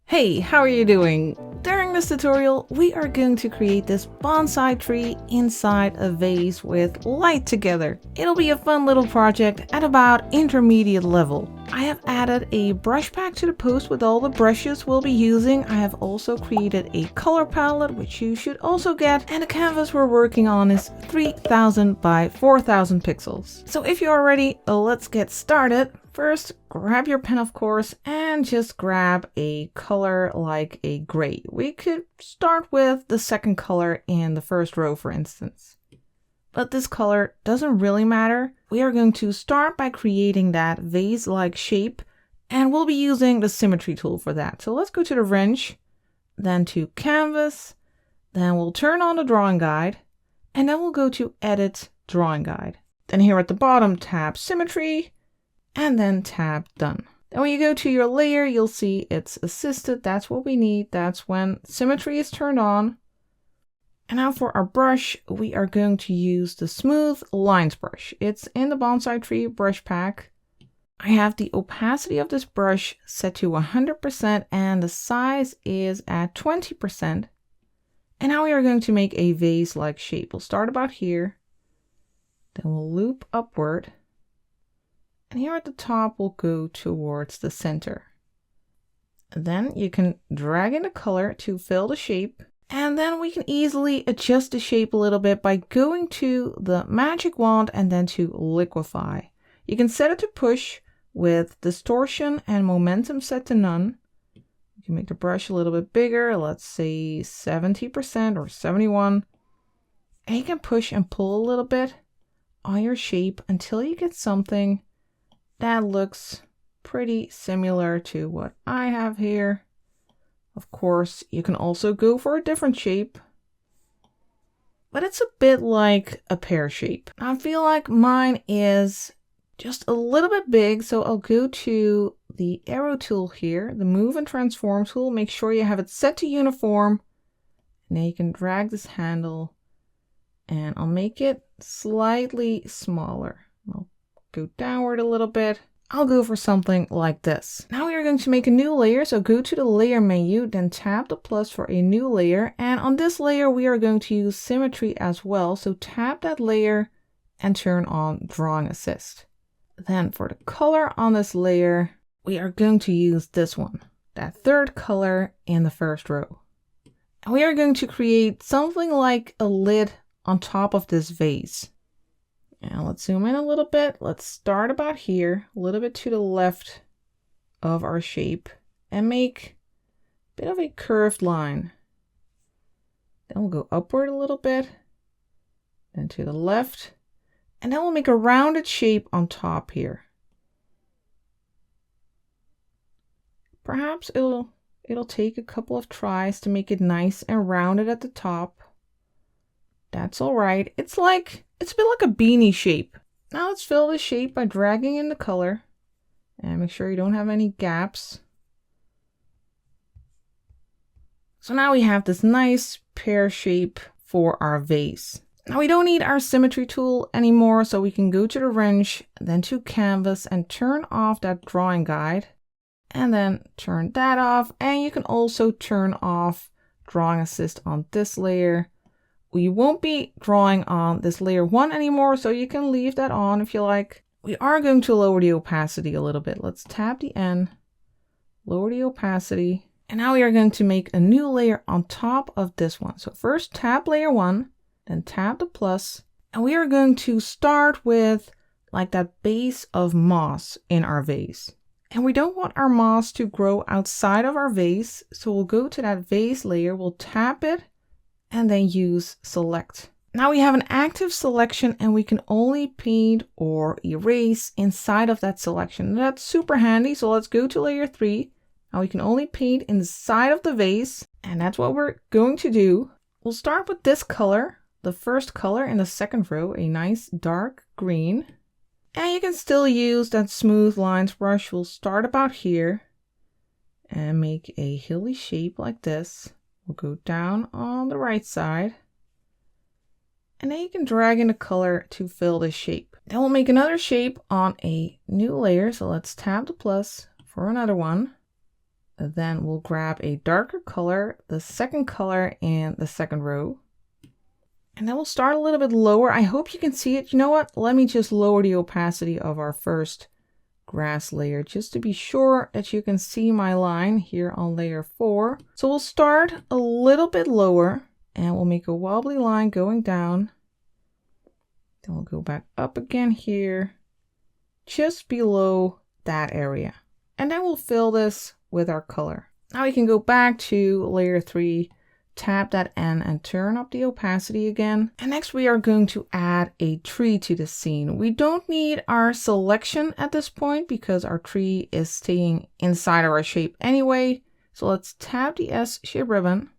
Hey, how are you doing? During this tutorial, we are going to create this bonsai tree inside a vase with light together. It'll be a fun little project at about intermediate level. I have added a brush pack to the post with all the brushes we'll be using. I have also created a color palette, which you should also get, and the canvas we're working on is 3000 by 4000 pixels. So if you are ready, let's get started. First, grab your pen, of course, and just grab a color like a gray. We could start with the second color in the first row, for instance. But this color doesn't really matter. We are going to start by creating that vase-like shape, and we'll be using the symmetry tool for that. So let's go to the wrench, then to canvas, then we'll turn on the drawing guide, and then we'll go to edit drawing guide. Then here at the bottom, tap symmetry, and then tap done. Then when you go to your layer, you'll see it's assisted. That's what we need. That's when symmetry is turned on. And now for our brush, we are going to use the smooth lines brush. It's in the Bonsai Tree brush pack. I have the opacity of this brush set to 100% and the size is at 20%. And now we are going to make a vase-like shape. We'll start about here. Then we'll loop upward. And here at the top, we'll go towards the center. Then you can drag in the color to fill the shape. And then we can easily adjust the shape a little bit by going to the magic wand and then to liquefy. You can set it to push with distortion and momentum set to none. You can make the brush a little bit bigger, let's say 70% or 71%. And you can push and pull a little bit on your shape until you get something that looks pretty similar to what I have here. Of course, you can also go for a different shape, but it's a bit like a pear shape. I feel like mine is just a little bit big, so I'll go to the arrow tool here, the move and transform tool. Make sure you have it set to uniform. Now you can drag this handle and I'll make it slightly smaller. I'll go downward a little bit. I'll go for something like this. Now we are going to make a new layer. So go to the layer menu, then tap the plus for a new layer. And on this layer, we are going to use symmetry as well. So tap that layer and turn on drawing assist. Then for the color on this layer, we are going to use this one, that third color in the first row. And we are going to create something like a lid on top of this vase. Now let's zoom in a little bit. Let's start about here, a little bit to the left of our shape, and make a bit of a curved line. Then we'll go upward a little bit, then to the left, and then we'll make a rounded shape on top here. Perhaps it'll take a couple of tries to make it nice and rounded at the top. That's all right. It's a bit like a beanie shape. Now let's fill the shape by dragging in the color and make sure you don't have any gaps. So now we have this nice pear shape for our vase. Now we don't need our symmetry tool anymore, so we can go to the wrench, then to canvas and turn off that drawing guide, and then turn that off. And you can also turn off drawing assist on this layer. We won't be drawing on this layer 1 anymore, so you can leave that on if you like. We are going to lower the opacity a little bit. Let's tap the N, lower the opacity, and now we are going to make a new layer on top of this one. So first tap layer 1, then tap the plus, and we are going to start with like that base of moss in our vase. And we don't want our moss to grow outside of our vase, so we'll go to that vase layer, we'll tap it, and then use select. Now we have an active selection and we can only paint or erase inside of that selection. That's super handy. So let's go to layer 3. Now we can only paint inside of the vase, and that's what we're going to do. We'll start with this color, the first color in the second row, a nice dark green. And you can still use that smooth lines brush. We'll start about here and make a hilly shape like this. We'll go down on the right side, and then you can drag in the color to fill this shape. Then we'll make another shape on a new layer. So let's tap the plus for another one. Then we'll grab a darker color, the second color in the second row. And then we'll start a little bit lower. I hope you can see it. You know what? Let me just lower the opacity of our first grass layer just to be sure that you can see my line here on layer 4. So we'll start a little bit lower and we'll make a wobbly line going down. Then we'll go back up again here, just below that area. And then we'll fill this with our color. Now we can go back to layer 3, tap that N and turn up the opacity again. And next we are going to add a tree to the scene. We don't need our selection at this point because our tree is staying inside of our shape anyway. So let's tap the S shape ribbon.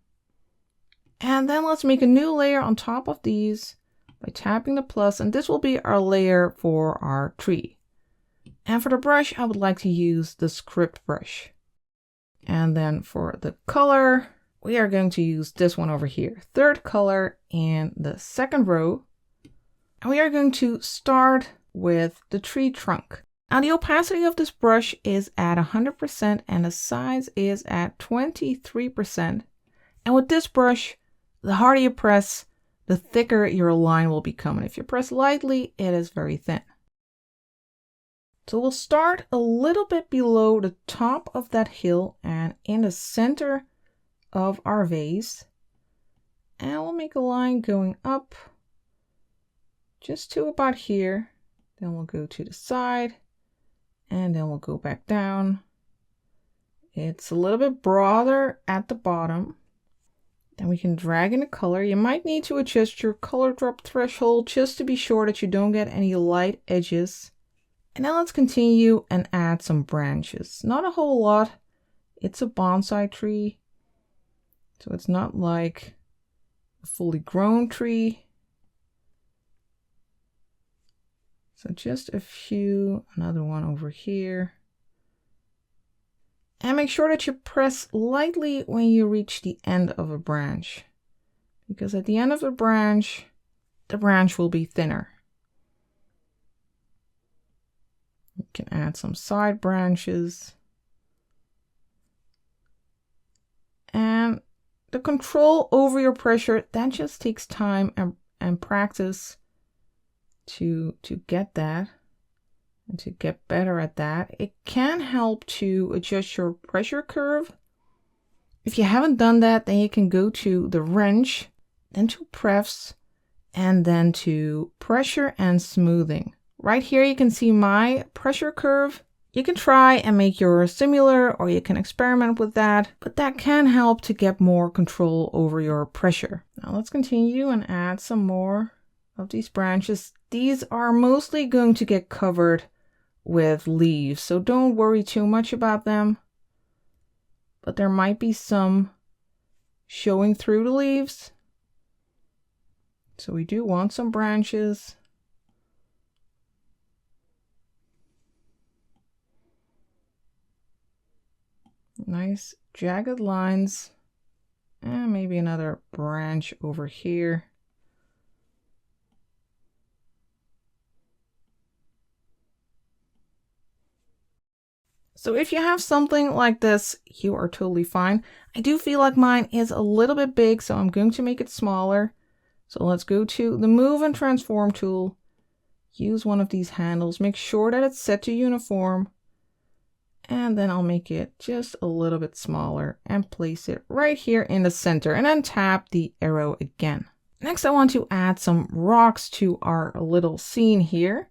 And then let's make a new layer on top of these by tapping the plus, and this will be our layer for our tree. And for the brush, I would like to use the script brush. And then for the color, we are going to use this one over here, third color in the second row. And we are going to start with the tree trunk. Now the opacity of this brush is at 100% and the size is at 23%. And with this brush, the harder you press, the thicker your line will become. And if you press lightly, it is very thin. So we'll start a little bit below the top of that hill and in the center of our vase, and we'll make a line going up just to about here. Then we'll go to the side and then we'll go back down. It's a little bit broader at the bottom. Then we can drag in the color. You might need to adjust your color drop threshold just to be sure that you don't get any light edges. And now let's continue and add some branches. Not a whole lot. It's a bonsai tree, so it's not like a fully grown tree. So just a few, another one over here. And make sure that you press lightly when you reach the end of a branch, because at the end of the branch will be thinner. You can add some side branches. And the control over your pressure, that just takes time and practice to get that and to get better at that. It can help to adjust your pressure curve. If you haven't done that, then you can go to the wrench, then to prefs, and then to pressure and smoothing. Right here you can see my pressure curve. You can try and make yours similar, or you can experiment with that, but that can help to get more control over your pressure. Now let's continue and add some more of these branches. These are mostly going to get covered with leaves, so don't worry too much about them, but there might be some showing through the leaves. So we do want some branches. Nice jagged lines, and maybe another branch over here. So if you have something like this, you are totally fine. I do feel like mine is a little bit big, so I'm going to make it smaller. So let's go to the Move and Transform tool. Use one of these handles. Make sure that it's set to uniform. And then I'll make it just a little bit smaller and place it right here in the center, and then tap the arrow again. Next, I want to add some rocks to our little scene here.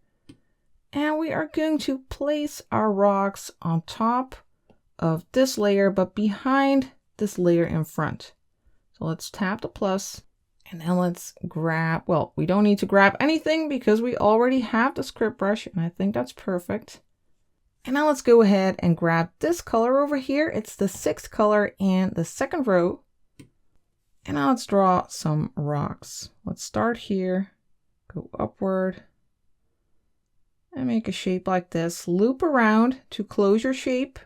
And we are going to place our rocks on top of this layer, but behind this layer in front. So let's tap the plus, and then let's grab, well, we don't need to grab anything because we already have the script brush, and I think that's perfect. And now let's go ahead and grab this color over here. It's the 6th color in the second row. And now let's draw some rocks. Let's start here, go upward, and make a shape like this. Loop around to close your shape.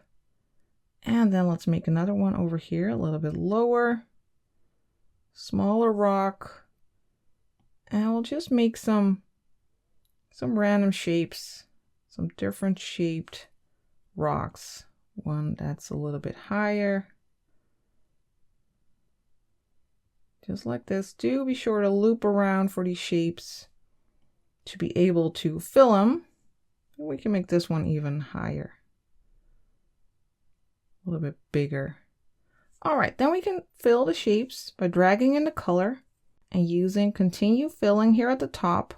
And then let's make another one over here, a little bit lower, smaller rock. And we'll just make some random shapes, some different shaped rocks. one that's a little bit higher. Just like this. Do be sure to loop around for these shapes to be able to fill them. We can make this one even higher. A little bit bigger. All right, then we can fill the shapes by dragging in the color and using continue filling here at the top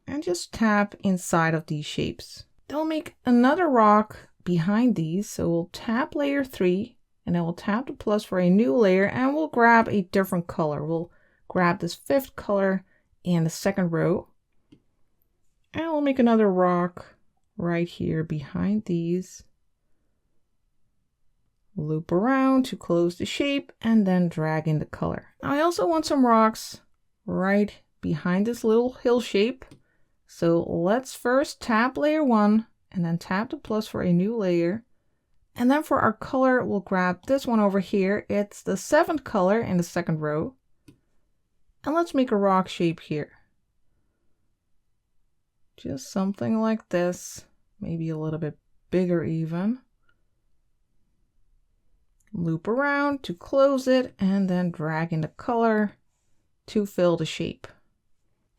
and just tap inside of these shapes. Then we'll make another rock behind these. So we'll tap layer 3 and then we'll tap the plus for a new layer and we'll grab a different color. We'll grab this 5th color in the 2nd row and we'll make another rock right here behind these. Loop around to close the shape and then drag in the color. Now I also want some rocks right behind this little hill shape. So let's first tap layer 1 and then tap the plus for a new layer. And then for our color, we'll grab this one over here. It's the 7th color in the 2nd row. And let's make a rock shape here. Just something like this, maybe a little bit bigger even. Loop around to close it and then drag in the color to fill the shape.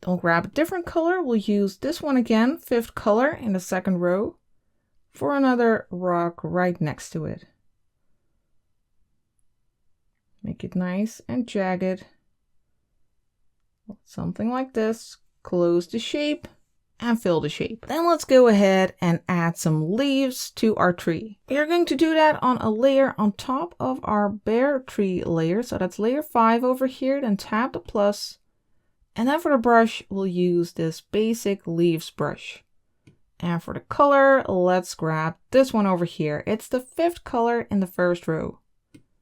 Then we'll grab a different color. We'll use this one again, 5th color in the 2nd row for another rock right next to it. Make it nice and jagged. Something like this. Close the shape and fill the shape. Then let's go ahead and add some leaves to our tree. We are going to do that on a layer on top of our bare tree layer. So that's layer 5 over here. Then tap the plus. And then for the brush, we'll use this basic leaves brush. And for the color, let's grab this one over here. It's the 5th color in the 1st row.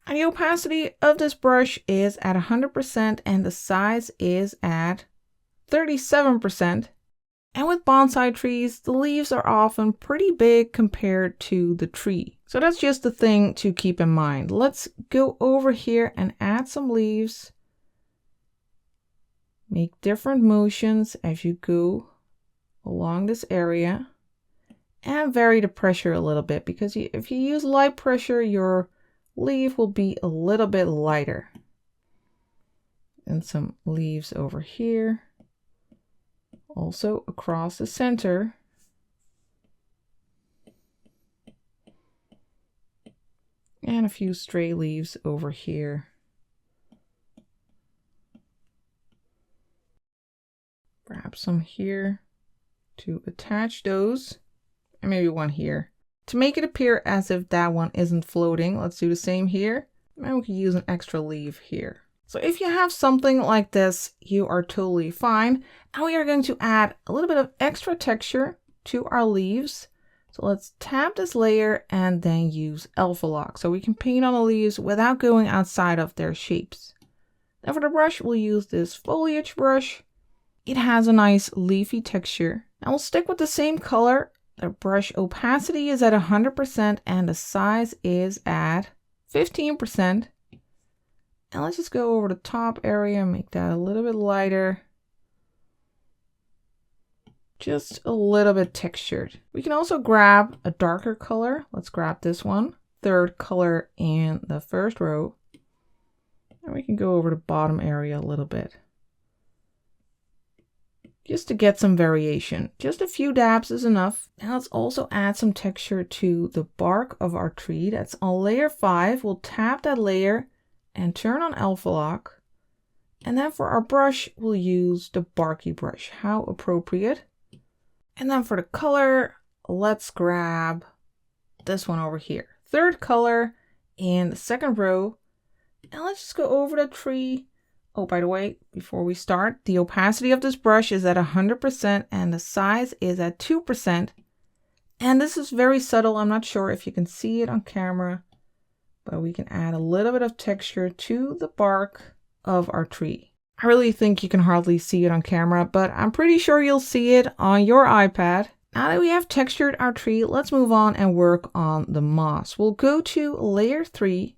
And the opacity of this brush is at 100% and the size is at 37%. And with bonsai trees, the leaves are often pretty big compared to the tree. So that's just the thing to keep in mind. Let's go over here and add some leaves. Make different motions as you go along this area. And vary the pressure a little bit because if you use light pressure, your leaf will be a little bit lighter. And some leaves over here. Also across the center. And a few stray leaves over here. Grab some here to attach those. And maybe one here. To make it appear as if that one isn't floating, let's do the same here. And we can use an extra leaf here. So if you have something like this, you are totally fine. And we are going to add a little bit of extra texture to our leaves. So let's tap this layer and then use alpha lock. So we can paint on the leaves without going outside of their shapes. Now for the brush, we'll use this foliage brush. It has a nice leafy texture. And we'll stick with the same color. The brush opacity is at 100% and the size is at 15%. And let's just go over the top area and make that a little bit lighter. Just a little bit textured. We can also grab a darker color. Let's grab this one, 3rd color in the 1st row. And we can go over the bottom area a little bit. Just to get some variation. Just a few dabs is enough. Now let's also add some texture to the bark of our tree. That's on layer 5. We'll tap that layer and turn on alpha lock. And then for our brush, we'll use the barky brush. How appropriate. And then for the color, let's grab this one over here. 3rd color in the 2nd row. And let's just go over the tree. Oh, by the way, before we start, the opacity of this brush is at 100% and the size is at 2%. And this is very subtle. I'm not sure if you can see it on camera, but we can add a little bit of texture to the bark of our tree. I really think you can hardly see it on camera, but I'm pretty sure you'll see it on your iPad. Now that we have textured our tree, let's move on and work on the moss. We'll go to layer 3.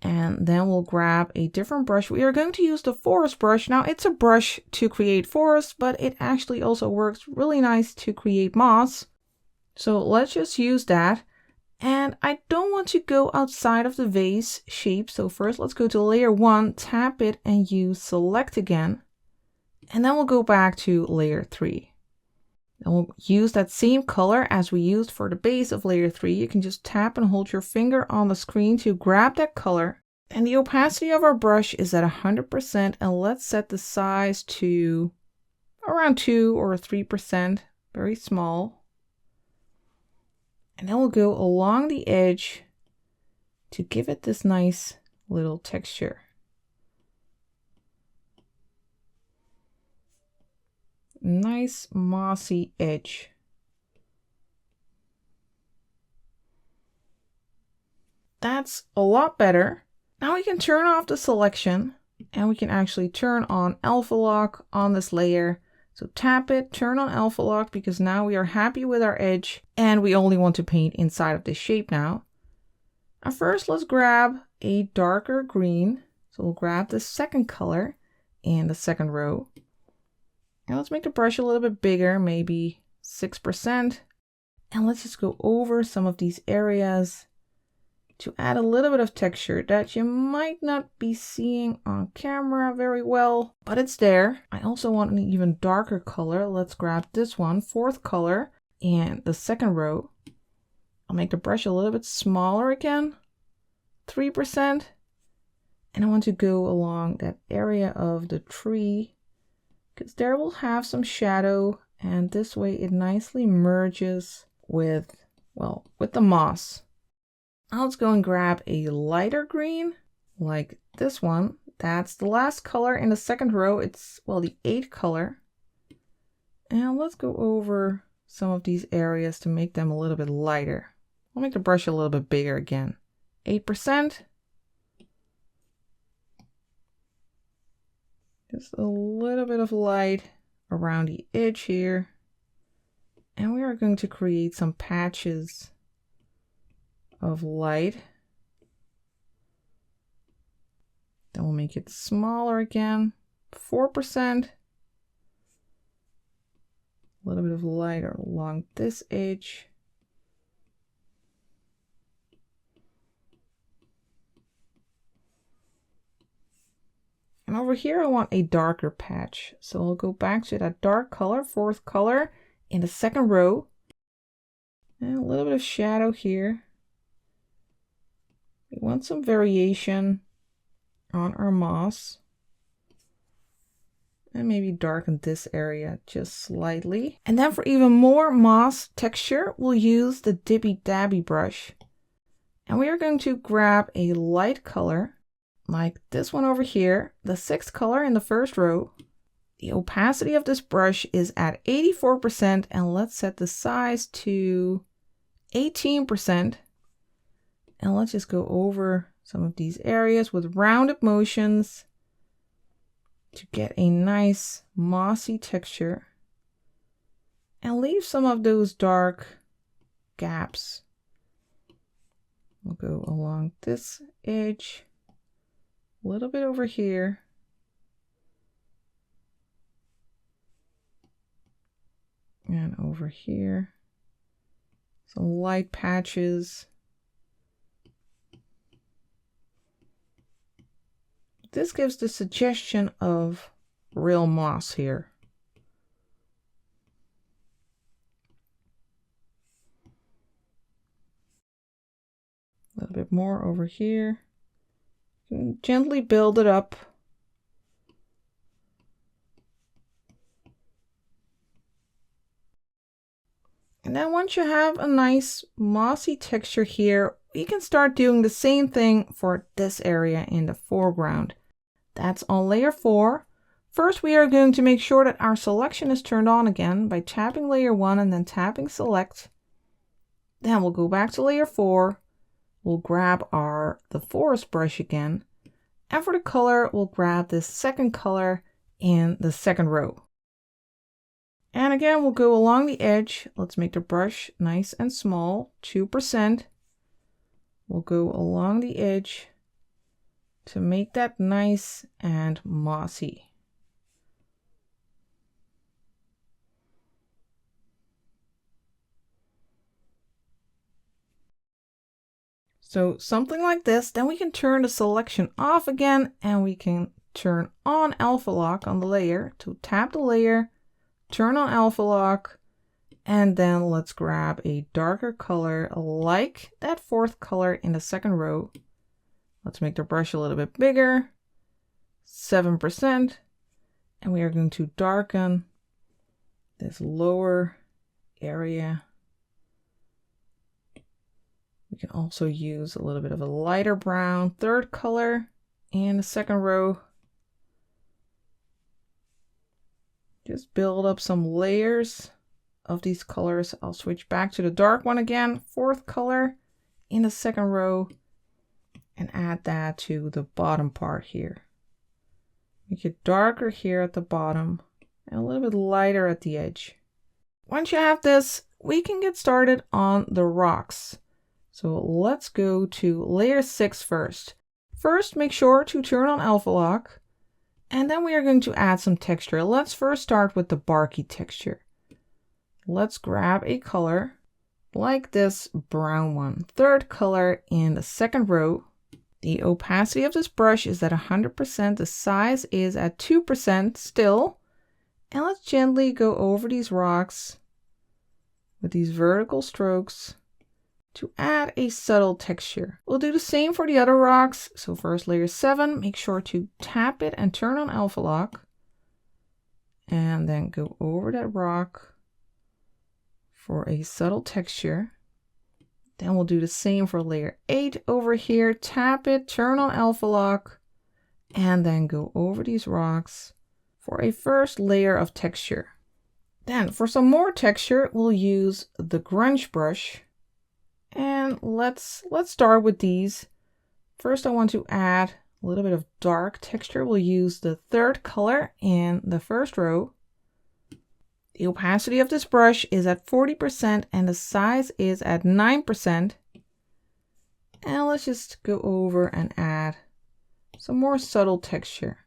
And then we'll grab a different brush. We are going to use the forest brush. Now it's a brush to create forest, but it actually also works really nice to create moss. So let's just use that. And I don't want to go outside of the vase shape. So first let's go to layer 1, tap it and use select again. And then we'll go back to layer 3. And we'll use that same color as we used for the base of layer 3. You can just tap and hold your finger on the screen to grab that color. And the opacity of our brush is at 100%. And let's set the size to around 2 or 3%, very small. And then we'll go along the edge to give it this nice little texture. Nice mossy edge. That's a lot better. Now we can turn off the selection and we can actually turn on alpha lock on this layer. So tap it, turn on alpha lock, because now we are happy with our edge and we only want to paint inside of this shape now. Now first let's grab a darker green. So we'll grab the second color in the second row. And let's make the brush a little bit bigger, maybe 6%. And let's just go over some of these areas to add a little bit of texture that you might not be seeing on camera very well, but it's there. I also want an even darker color. Let's grab this one, fourth color, and the second row. I'll make the brush a little bit smaller again, 3%. And I want to go along that area of the tree, because there we'll have some shadow, and this way it nicely merges with, well, with the moss. Now let's go and grab a lighter green, like this one. That's the last color in the second row. It's, well, the 8th color. And let's go over some of these areas to make them a little bit lighter. I'll make the brush a little bit bigger again. 8%. Just a little bit of light around the edge here. And we are going to create some patches of light. Then we'll make it smaller again, 4%. A little bit of light along this edge. And over here I want a darker patch. So I'll go back to that dark color, fourth color, in the second row. And a little bit of shadow here. We want some variation on our moss. And maybe darken this area just slightly. And then for even more moss texture, we'll use the Dibby Dabby brush. And we are going to grab a light color, like this one over here, the 6th color in the first row. The opacity of this brush is at 84%, and let's set the size to 18%. And let's just go over some of these areas with rounded motions to get a nice mossy texture. And leave some of those dark gaps. We'll go along this edge, a little bit over here. And over here. Some light patches. This gives the suggestion of real moss here. A little bit more over here. And gently build it up. And then once you have a nice mossy texture here, we can start doing the same thing for this area in the foreground. That's on layer 4. First, we are going to make sure that our selection is turned on again by tapping layer 1 and then tapping select. Then we'll go back to layer 4. We'll grab the forest brush again. And for the color, we'll grab this second color in the second row. And again, we'll go along the edge. Let's make the brush nice and small, 2%. We'll go along the edge to make that nice and mossy. So something like this, then we can turn the selection off again and we can turn on alpha lock on the layer to tap the layer, turn on alpha lock, and then let's grab a darker color like that fourth color in the second row. Let's make the brush a little bit bigger, 7%, and we are going to darken this lower area. We can also use a little bit of a lighter brown third color in the second row. Just build up some layers of these colors. I'll switch back to the dark one again, fourth color in the second row, and add that to the bottom part here. Make it darker here at the bottom and a little bit lighter at the edge. Once you have this, we can get started on the rocks. So let's go to layer 6 first. First, make sure to turn on alpha lock, and then we are going to add some texture. Let's first start with the barky texture. Let's grab a color like this brown one, third color in the second row. The opacity of this brush is at 100%. The size is at 2% still. And let's gently go over these rocks with these vertical strokes to add a subtle texture. We'll do the same for the other rocks. So first layer 7, make sure to tap it and turn on alpha lock. And then go over that rock for a subtle texture. Then we'll do the same for layer 8 over here. Tap it, turn on alpha lock, and then go over these rocks for a first layer of texture. Then for some more texture, we'll use the grunge brush. And let's start with these. First, I want to add a little bit of dark texture. We'll use the third color in the first row. The opacity of this brush is at 40% and the size is at 9%. And let's just go over and add some more subtle texture.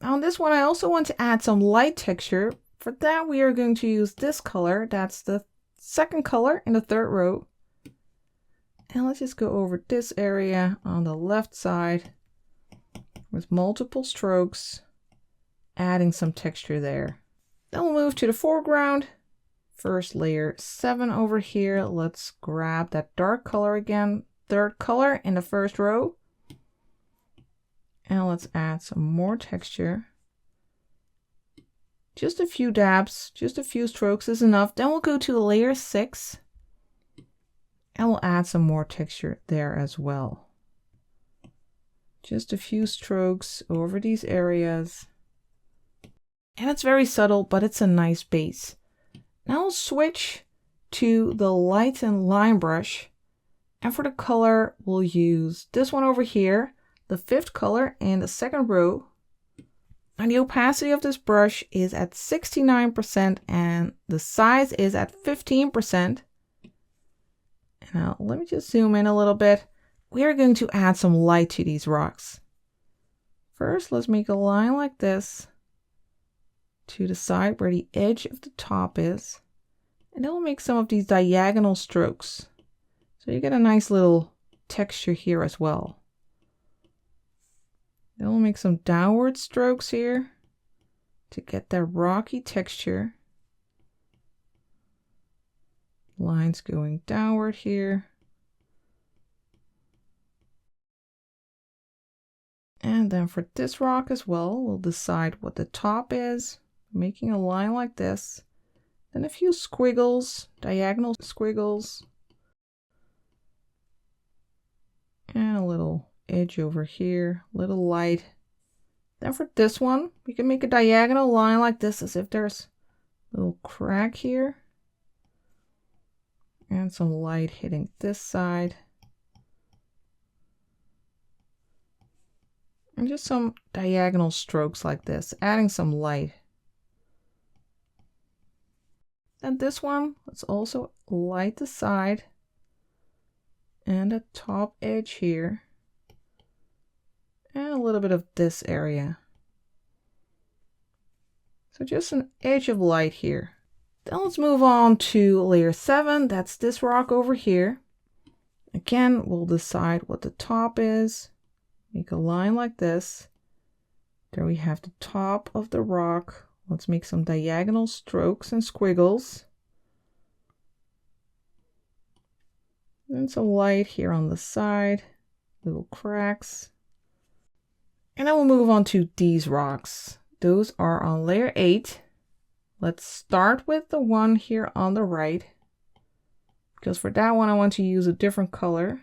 Now on this one, I also want to add some light texture. For that, we are going to use this color. That's the second color in the third row. And let's just go over this area on the left side with multiple strokes, adding some texture there. Then we'll move to the foreground. First layer 7 over here. Let's grab that dark color again, third color in the first row. And let's add some more texture. Just a few dabs, just a few strokes is enough. Then we'll go to layer 6. And we'll add some more texture there as well. Just a few strokes over these areas. And it's very subtle, but it's a nice base. Now we'll switch to the light and line brush. And for the color, we'll use this one over here, the fifth color in the second row. And the opacity of this brush is at 69% and the size is at 15%. Now, let me just zoom in a little bit. We are going to add some light to these rocks. First, let's make a line like this to the side where the edge of the top is. And then we'll make some of these diagonal strokes. So you get a nice little texture here as well. Then we'll make some downward strokes here to get that rocky texture. Lines going downward here. And then for this rock as well, we'll decide what the top is, making a line like this. Then a few squiggles, diagonal squiggles. And a little edge over here, little light. Then for this one, we can make a diagonal line like this as if there's a little crack here. And some light hitting this side. And just some diagonal strokes like this, adding some light. And this one, let's also light the side and the top edge here. And a little bit of this area. So just an edge of light here. Then let's move on to layer 7. That's this rock over here. Again, we'll decide what the top is. Make a line like this. There we have the top of the rock. Let's make some diagonal strokes and squiggles. And some light here on the side, little cracks. And then we'll move on to these rocks. Those are on layer 8. Let's start with the one here on the right, because for that one I want to use a different color.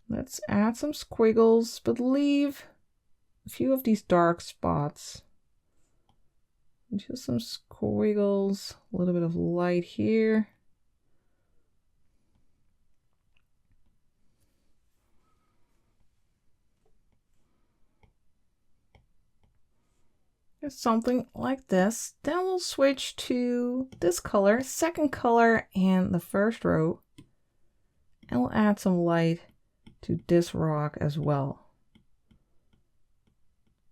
Let's add some squiggles, but leave a few of these dark spots. Just some squiggles, a little bit of light here. Just something like this. Then we'll switch to this color, second color in the first row. And we'll add some light to this rock as well.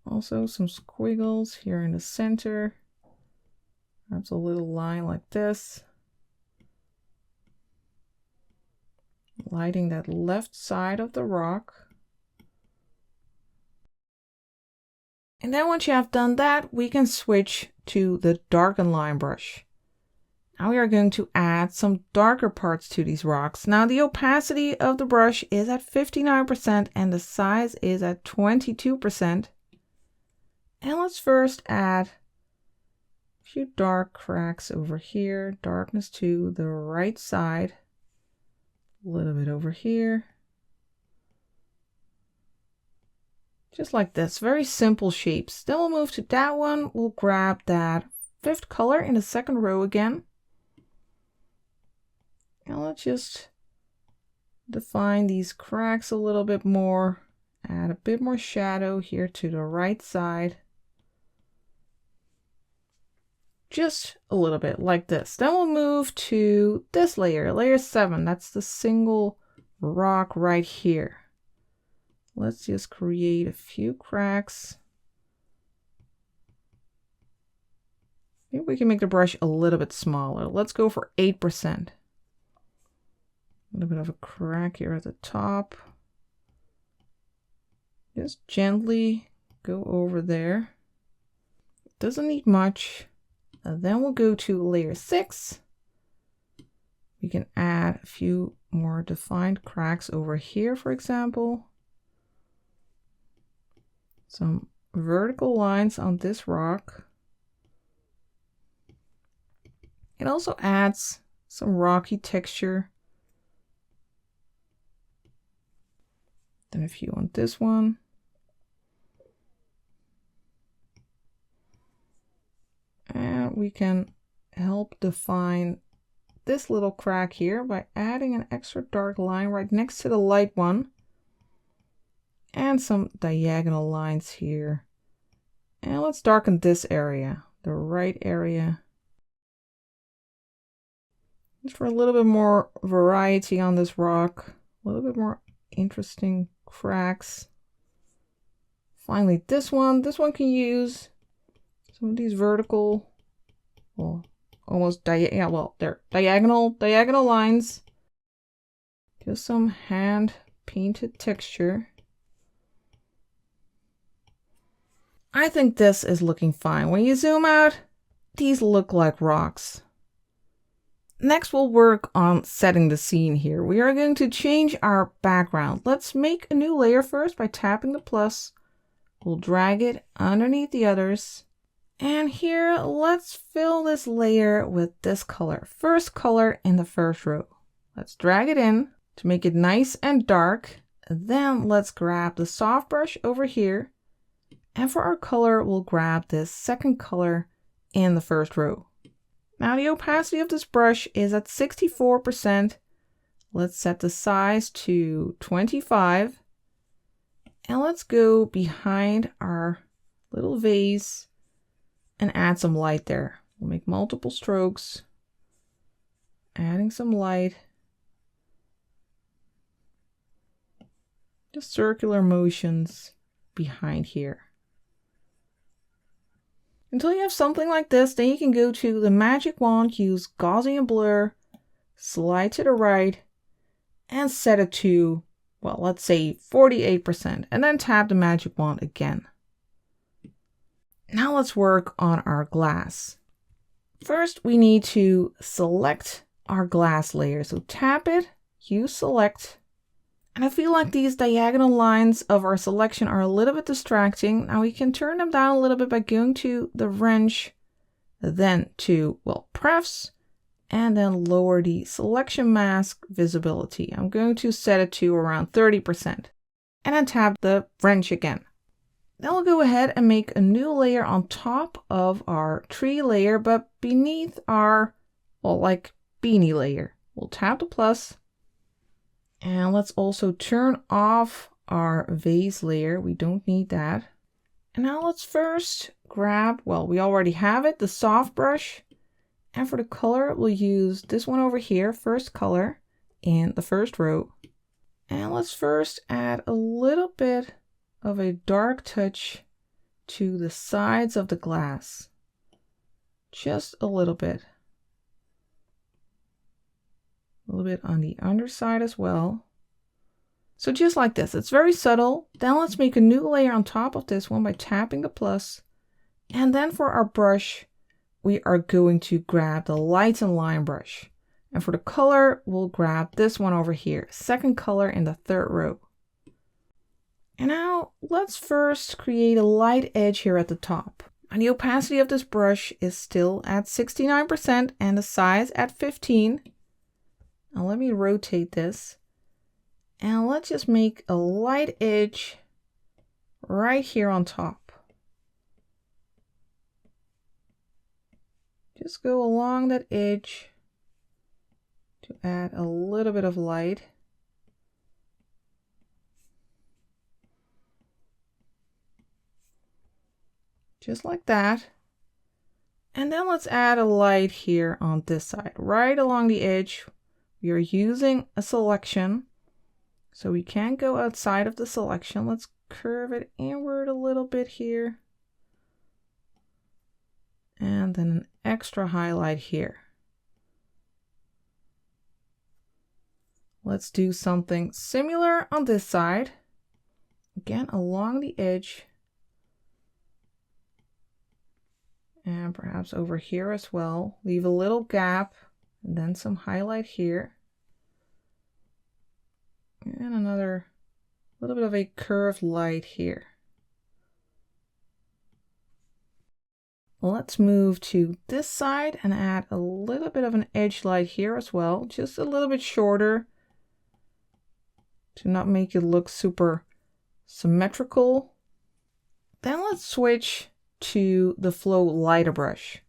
Also some squiggles here in the center. Perhaps a little line like this. Lighting that left side of the rock. And then once you have done that, we can switch to the darken line brush. Now we are going to add some darker parts to these rocks. Now the opacity of the brush is at 59% and the size is at 22%. And let's first add a few dark cracks over here, darkness to the right side, a little bit over here. Just like this, very simple shapes. Then we'll move to that one. We'll grab that fifth color in the second row again. And let's just define these cracks a little bit more. Add a bit more shadow here to the right side. Just a little bit like this. Then we'll move to this layer, layer 7. That's the single rock right here. Let's just create a few cracks. Maybe we can make the brush a little bit smaller. Let's go for 8%. A little bit of a crack here at the top. Just gently go over there. Doesn't need much. And then we'll go to layer 6. We can add a few more defined cracks over here, for example. Some vertical lines on this rock. It also adds some rocky texture. Then a few on this one. And we can help define this little crack here by adding an extra dark line right next to the light one. And some diagonal lines here. And let's darken this area, the right area. Just for a little bit more variety on this rock, a little bit more interesting cracks. Finally, this one can use some of these vertical, well, almost they're diagonal lines. Just some hand painted texture. I think this is looking fine. When you zoom out, these look like rocks. Next, we'll work on setting the scene here. We are going to change our background. Let's make a new layer first by tapping the plus. We'll drag it underneath the others. And here, let's fill this layer with this color. First color in the first row. Let's drag it in to make it nice and dark. Then let's grab the soft brush over here. And for our color, we'll grab this second color in the first row. Now the opacity of this brush is at 64%. Let's set the size to 25. And let's go behind our little vase and add some light there. We'll make multiple strokes, adding some light. Just circular motions behind here. Until you have something like this, then you can go to the magic wand, use Gaussian blur, slide to the right, and set it to, well, let's say 48%, and then tap the magic wand again. Now let's work on our glass. First, we need to select our glass layer. So tap it, use select. And I feel like these diagonal lines of our selection are a little bit distracting. Now we can turn them down a little bit by going to the wrench, then to, well, prefs, and then lower the selection mask visibility. I'm going to set it to around 30%, and then tap the wrench again. Then we'll go ahead and make a new layer on top of our tree layer, but beneath our, well, like beanie layer. We'll tap the plus, and let's also turn off our vase layer. We don't need that. And now let's first grab, well, we already have it, the soft brush. And for the color, we'll use this one over here, first color in the first row. And let's first add a little bit of a dark touch to the sides of the glass. Just a little bit. A little bit on the underside as well. So just like this, it's very subtle. Then let's make a new layer on top of this one by tapping the plus. And then for our brush, we are going to grab the light and line brush. And for the color, we'll grab this one over here, second color in the third row. And now let's first create a light edge here at the top. And the opacity of this brush is still at 69% and the size at 15. Now let me rotate this. And let's just make a light edge right here on top. Just go along that edge to add a little bit of light. Just like that. And then let's add a light here on this side, right along the edge. We are using a selection, so we can't go outside of the selection. Let's curve it inward a little bit here. And then an extra highlight here. Let's do something similar on this side. Again, along the edge. And perhaps over here as well. Leave a little gap and then some highlight here. And another little bit of a curved light here. Let's move to this side and add a little bit of an edge light here as well, just a little bit shorter to not make it look super symmetrical. Then let's switch to the Flow Lighter brush.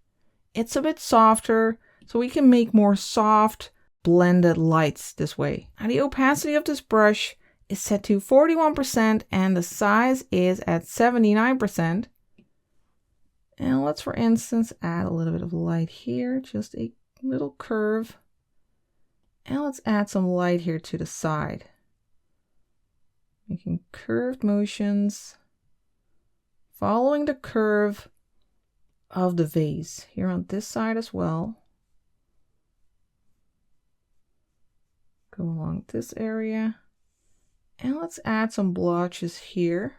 It's a bit softer, so we can make more soft blended lights this way. And the opacity of this brush is set to 41% and the size is at 79%. And let's, for instance, add a little bit of light here, just a little curve. And let's add some light here to the side. Making curved motions, following the curve of the vase here on this side as well. Go along this area. And let's add some blotches here.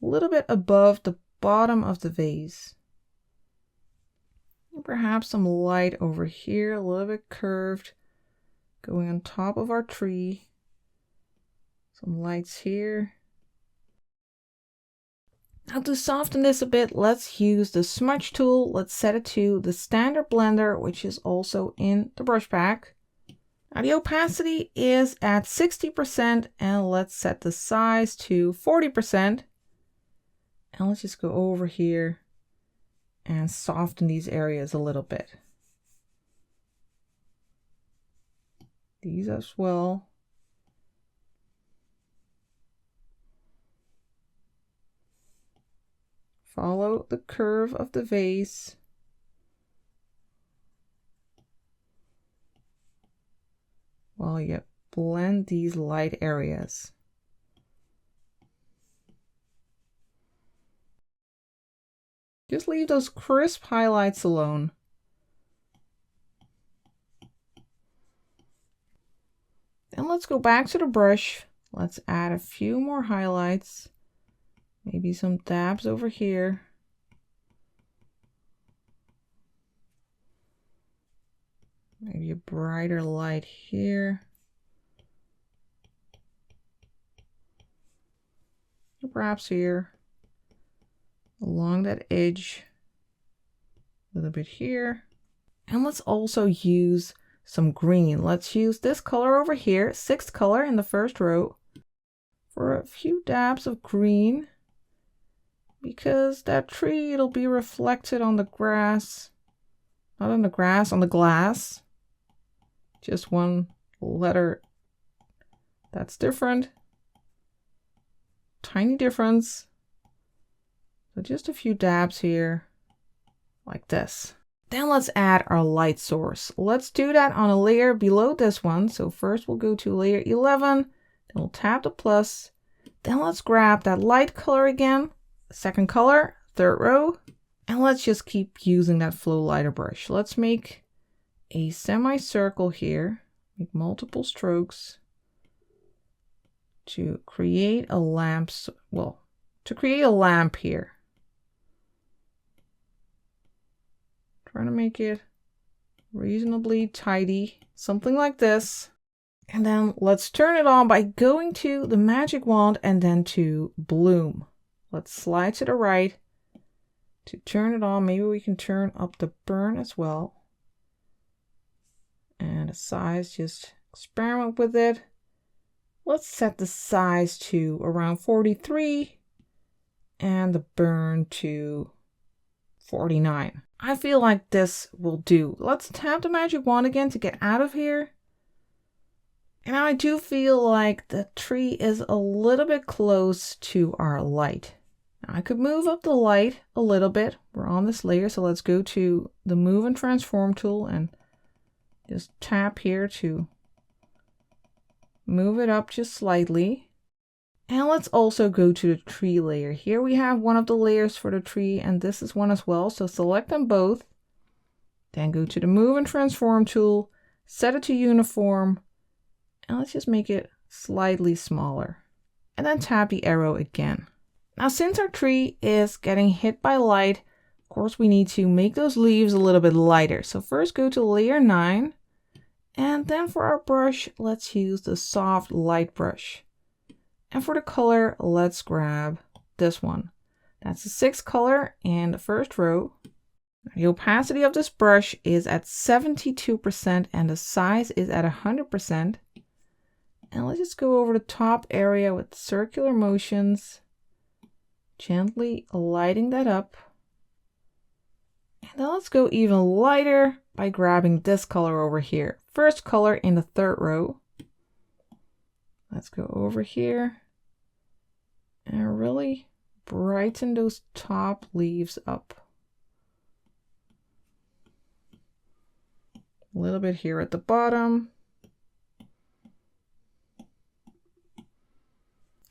A little bit above the bottom of the vase. And perhaps some light over here, a little bit curved, going on top of our tree. Some lights here. Now to soften this a bit, let's use the smudge tool. Let's set it to the standard blender, which is also in the brush pack. Now the opacity is at 60% and let's set the size to 40%. And let's just go over here and soften these areas a little bit. These as well. Follow the curve of the vase. While you blend these light areas. Just leave those crisp highlights alone. Then let's go back to the brush. Let's add a few more highlights. Maybe some dabs over here. Maybe a brighter light here. Perhaps here. Along that edge. A little bit here. And let's also use some green. Let's use this color over here, 6th color in the first row, for a few dabs of green, because that tree, it'll be reflected on the grass. Not on the grass, on the glass. Just one letter that's different. Tiny difference. So just a few dabs here, like this. Then let's add our light source. Let's do that on a layer below this one. So first we'll go to layer 11, then we'll tap the plus. Then let's grab that light color again, 2nd color, 3rd row, and let's just keep using that flow lighter brush. Let's make a semicircle here, make multiple strokes to create a lamp, to create a lamp here. Trying to make it reasonably tidy, something like this. And then let's turn it on by going to the magic wand and then to bloom. Let's slide to the right to turn it on. Maybe we can turn up the burn as well. And the size, just experiment with it. Let's set the size to around 43 and the burn to 49. I feel like this will do. Let's tap the magic wand again to get out of here. And I do feel like the tree is a little bit close to our light. Now I could move up the light a little bit. We're on this layer, so let's go to the move and transform tool and just tap here to move it up just slightly. And let's also go to the tree layer. Here we have one of the layers for the tree, and this is one as well. So select them both. Then go to the move and transform tool, set it to uniform, and let's just make it slightly smaller. And then tap the arrow again. Now, since our tree is getting hit by light, of course, we need to make those leaves a little bit lighter. So first go to layer 9, and then for our brush, let's use the soft light brush. And for the color, let's grab this one. That's the 6th color in the first row. The opacity of this brush is at 72% and the size is at 100%. And let's just go over the top area with circular motions, gently lighting that up. And then let's go even lighter by grabbing this color over here. 1st color in the 3rd row. Let's go over here and really brighten those top leaves up. A little bit here at the bottom.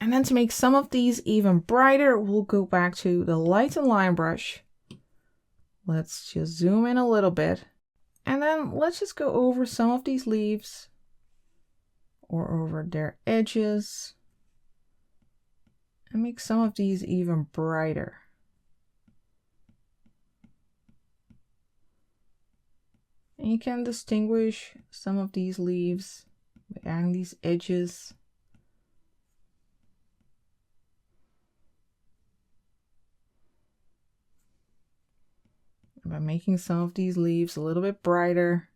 And then to make some of these even brighter, we'll go back to the light and line brush. Let's just zoom in a little bit. And then let's just go over some of these leaves or over their edges and make some of these even brighter. And you can distinguish some of these leaves by adding these edges. And by making some of these leaves a little bit brighter.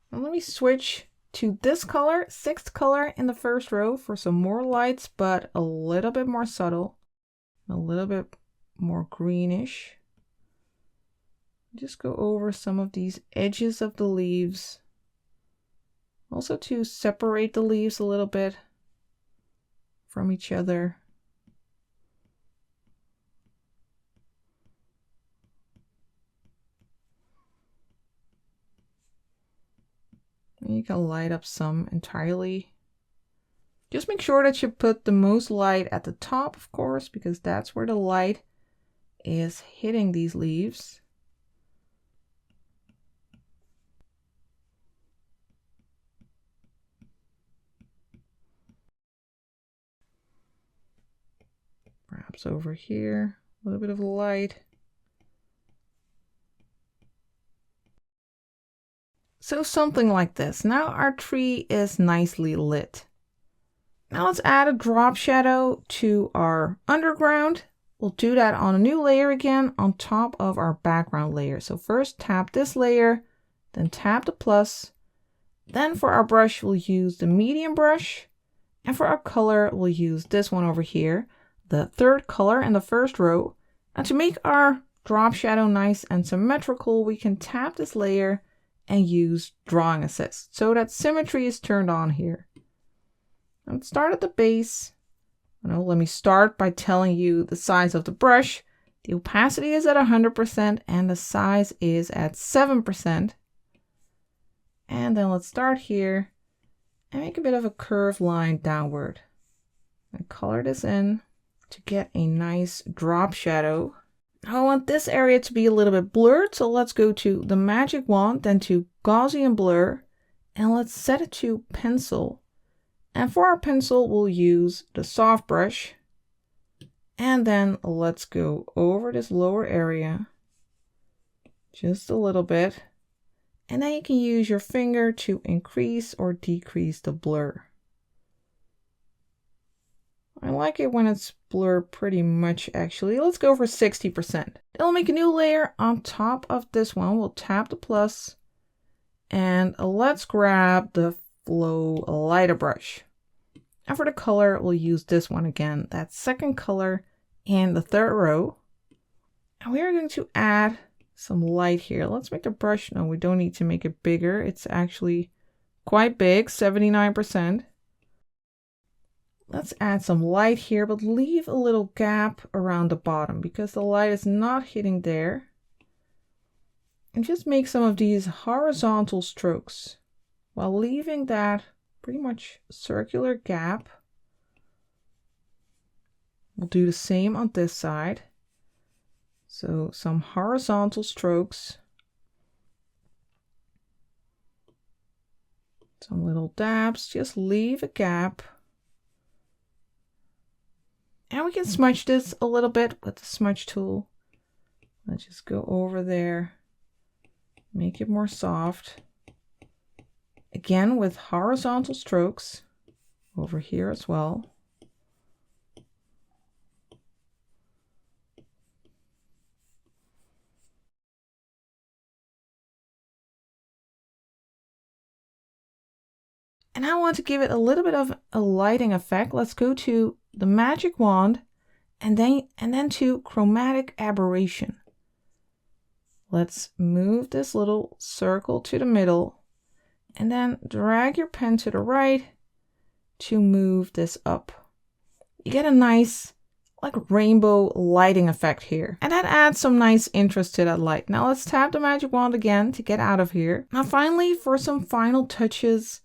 And let me switch to this color, 6th color in the first row for some more lights, but a little bit more subtle, a little bit more greenish. Just go over some of these edges of the leaves. Also to separate the leaves a little bit from each other. And you can light up some entirely. Just make sure that you put the most light at the top, of course, because that's where the light is hitting these leaves. Perhaps over here, a little bit of light. So something like this. Now our tree is nicely lit. Now let's add a drop shadow to our underground. We'll do that on a new layer again on top of our background layer. So first tap this layer, then tap the plus. Then for our brush, we'll use the medium brush. And for our color, we'll use this one over here, the third color in the first row. And to make our drop shadow nice and symmetrical, we can tap this layer and use drawing assist so that symmetry is turned on here. Let's start at the base. Let me start by telling you the size of the brush. The opacity is at 100% and the size is at 7%. And then let's start here and make a bit of a curved line downward. And color this in to get a nice drop shadow. I want this area to be a little bit blurred, so let's go to the magic wand, then to Gaussian blur, and let's set it to pencil. And for our pencil, we'll use the soft brush. And then let's go over this lower area just a little bit. And then you can use your finger to increase or decrease the blur. I like it when it's blurred pretty much actually. Let's go for 60%. Then we'll make a new layer on top of this one. We'll tap the plus and let's grab the flow lighter brush. And for the color, we'll use this one again, that second color in the third row. And we are going to add some light here. Let's make the brush, no, we don't need to make it bigger. It's actually quite big, 79%. Let's add some light here, but leave a little gap around the bottom because the light is not hitting there. And just make some of these horizontal strokes while leaving that pretty much circular gap. We'll do the same on this side. So some horizontal strokes. Some little dabs, just leave a gap. And we can smudge this a little bit with the smudge tool. Let's just go over there, make it more soft. Again with horizontal strokes over here as well. And I want to give it a little bit of a lighting effect. Let's go to the magic wand and then to chromatic aberration. Let's move this little circle to the middle and then drag your pen to the right to move this up. You get a nice like rainbow lighting effect here. And that adds some nice interest to that light. Now let's tap the magic wand again to get out of here. Now finally, for some final touches,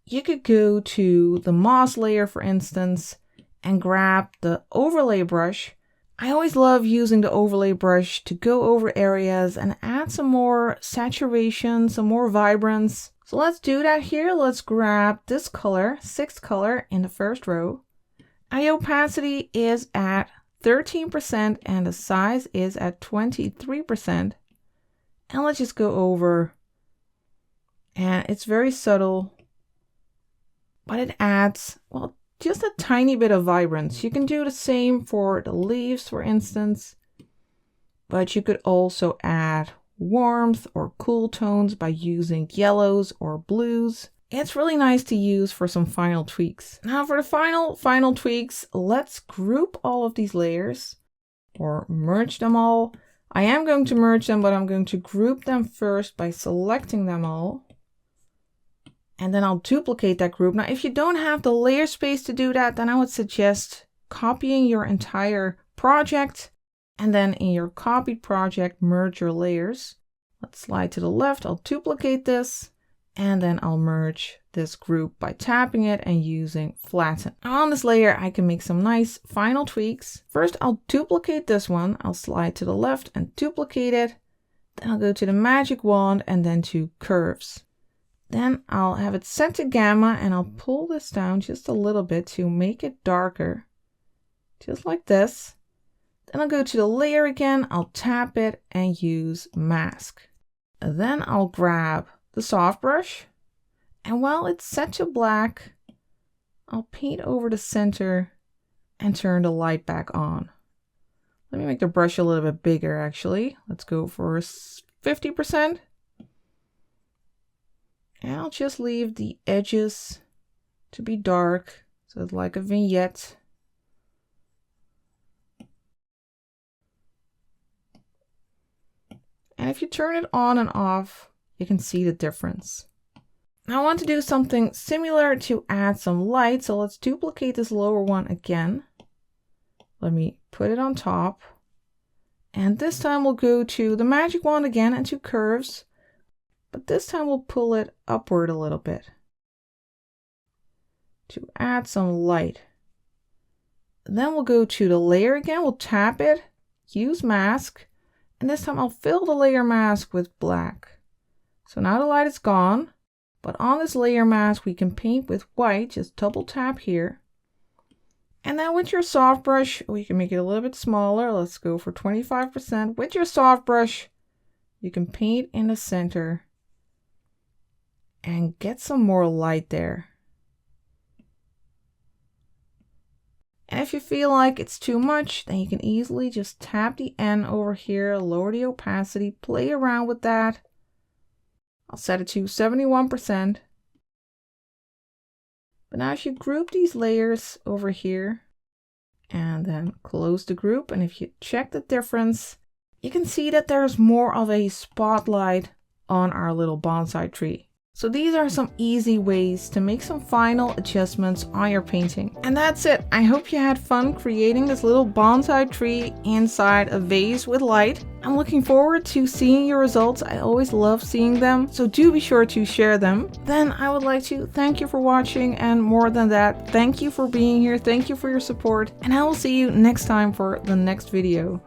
you could go to the moss layer, for instance, and grab the overlay brush. I always love using the overlay brush to go over areas and add some more saturation, some more vibrance. So let's do that here. Let's grab this color, sixth color in the first row. And the opacity is at 13% and the size is at 23%. And let's just go over. And it's very subtle, but it adds, well, just a tiny bit of vibrance. You can do the same for the leaves, for instance, but you could also add warmth or cool tones by using yellows or blues. It's really nice to use for some final tweaks. Now for the final tweaks, let's group all of these layers or merge them all. I am going to merge them, but I'm going to group them first by selecting them all. And then I'll duplicate that group. Now, if you don't have the layer space to do that, then I would suggest copying your entire project. And then in your copied project, merge your layers. Let's slide to the left. I'll duplicate this. And then I'll merge this group by tapping it and using flatten. Now on this layer, I can make some nice final tweaks. First, I'll duplicate this one. I'll slide to the left and duplicate it. Then I'll go to the magic wand and then to curves. Then I'll have it set to gamma and I'll pull this down just a little bit to make it darker. Just like this. Then I'll go to the layer again. I'll tap it and use mask. And then I'll grab the soft brush, and while it's set to black, I'll paint over the center and turn the light back on. Let me make the brush a little bit bigger actually. Let's go for 50%. And I'll just leave the edges to be dark, so it's like a vignette. And if you turn it on and off, you can see the difference. Now I want to do something similar to add some light, so let's duplicate this lower one again. Let me put it on top. And this time we'll go to the magic wand again and to curves, but this time we'll pull it upward a little bit to add some light. Then we'll go to the layer again, we'll tap it, use mask, and this time I'll fill the layer mask with black. So now the light is gone, but on this layer mask we can paint with white, just double tap here. And then with your soft brush, we can make it a little bit smaller. Let's go for 25%. With your soft brush, you can paint in the center and get some more light there. And if you feel like it's too much, then you can easily just tap the N over here, lower the opacity, play around with that. I'll set it to 71%. But now if you group these layers over here and then close the group, and if you check the difference, you can see that there's more of a spotlight on our little bonsai tree. So these are some easy ways to make some final adjustments on your painting. And that's it. I hope you had fun creating this little bonsai tree inside a vase with light. I'm looking forward to seeing your results. I always love seeing them, so do be sure to share them. Then I would like to thank you for watching, and more than that, thank you for being here. Thank you for your support, and I will see you next time for the next video.